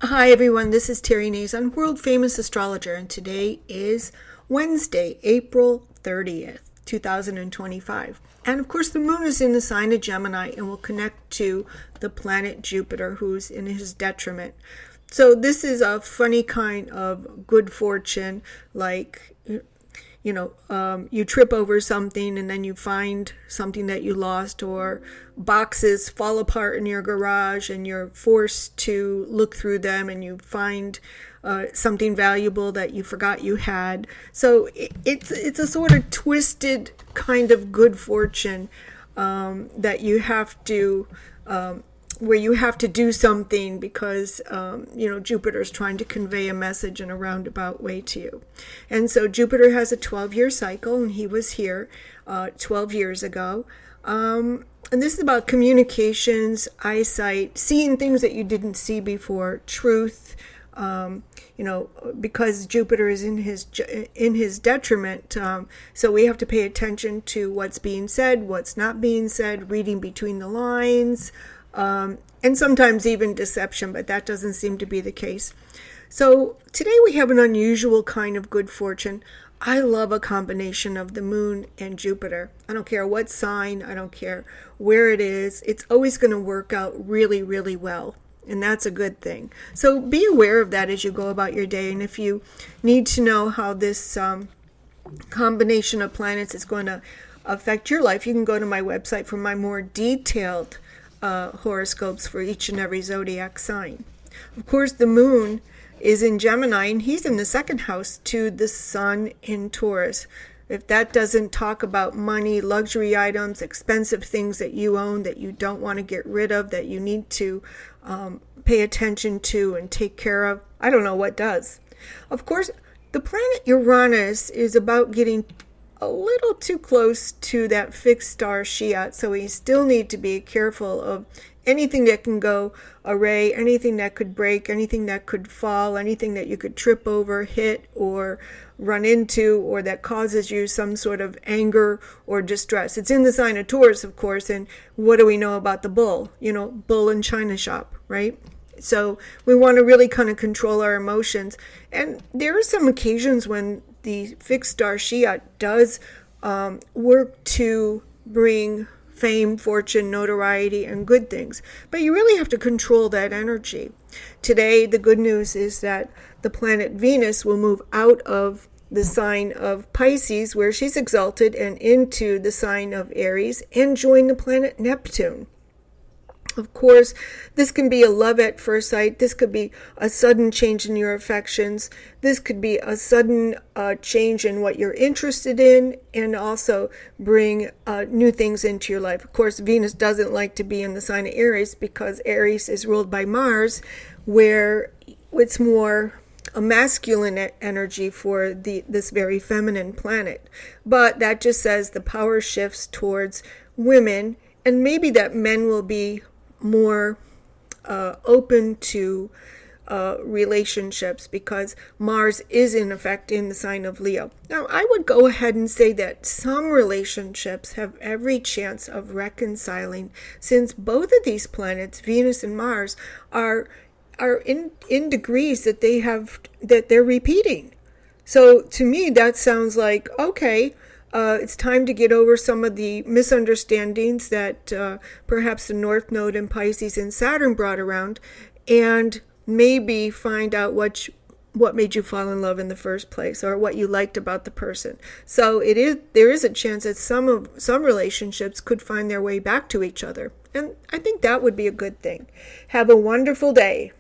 Hi everyone, this is Terry Nazon, world famous astrologer, and today is Wednesday, April 30th, 2025. And of course the moon is in the sign of Gemini and will connect to the planet Jupiter, who's in his detriment. So this is a funny kind of good fortune, like you trip over something and then you find something that you lost, or boxes fall apart in your garage and you're forced to look through them and you find something valuable that you forgot you had. So it's a sort of twisted kind of good fortune that you have to where you have to do something because, Jupiter's trying to convey a message in a roundabout way to you. And so Jupiter has a 12-year cycle, and he was here 12 years ago. And this is about communications, eyesight, seeing things that you didn't see before, truth, because Jupiter is in his detriment. So we have to pay attention to what's being said, what's not being said, reading between the lines, and sometimes even deception, but that doesn't seem to be the case. So today we have an unusual kind of good fortune. I love a combination of the moon and Jupiter. I don't care what sign, I don't care where it is. It's always going to work out really, really well. And that's a good thing. So be aware of that as you go about your day. And if you need to know how this combination of planets is going to affect your life, you can go to my website for my more detailed horoscopes for each and every zodiac sign. Of course, the moon is in Gemini, and he's in the second house to the sun in Taurus. If that doesn't talk about money, luxury items, expensive things that you own that you don't want to get rid of, that you need to pay attention to and take care of, I don't know what does. Of course, the planet Uranus is about getting a little too close to that fixed star Shiat, so we still need to be careful of anything that can go awry, anything that could break, anything that could fall, anything that you could trip over, hit, or run into, or that causes you some sort of anger or distress. It's in the sign of Taurus, of course, and what do we know about the bull? Bull in China shop, right? So we want to really kind of control our emotions. And there are some occasions when the fixed star Shiat does work to bring fame, fortune, notoriety, and good things. But you really have to control that energy. Today, the good news is that the planet Venus will move out of the sign of Pisces, where she's exalted, and into the sign of Aries, and join the planet Neptune. Of course, this can be a love at first sight. This could be a sudden change in your affections. This could be a sudden change in what you're interested in, and also bring new things into your life. Of course, Venus doesn't like to be in the sign of Aries because Aries is ruled by Mars, where it's more a masculine energy for this very feminine planet. But that just says the power shifts towards women, and maybe that men will be more open to relationships because Mars is in effect in the sign of Leo. Now, I would go ahead and say that some relationships have every chance of reconciling, since both of these planets, Venus and Mars, are in degrees that they're repeating. So to me, that sounds like, okay, it's time to get over some of the misunderstandings that perhaps the North Node in Pisces and Saturn brought around, and maybe find out what made you fall in love in the first place, or what you liked about the person. So there is a chance that some relationships could find their way back to each other, and I think that would be a good thing. Have a wonderful day.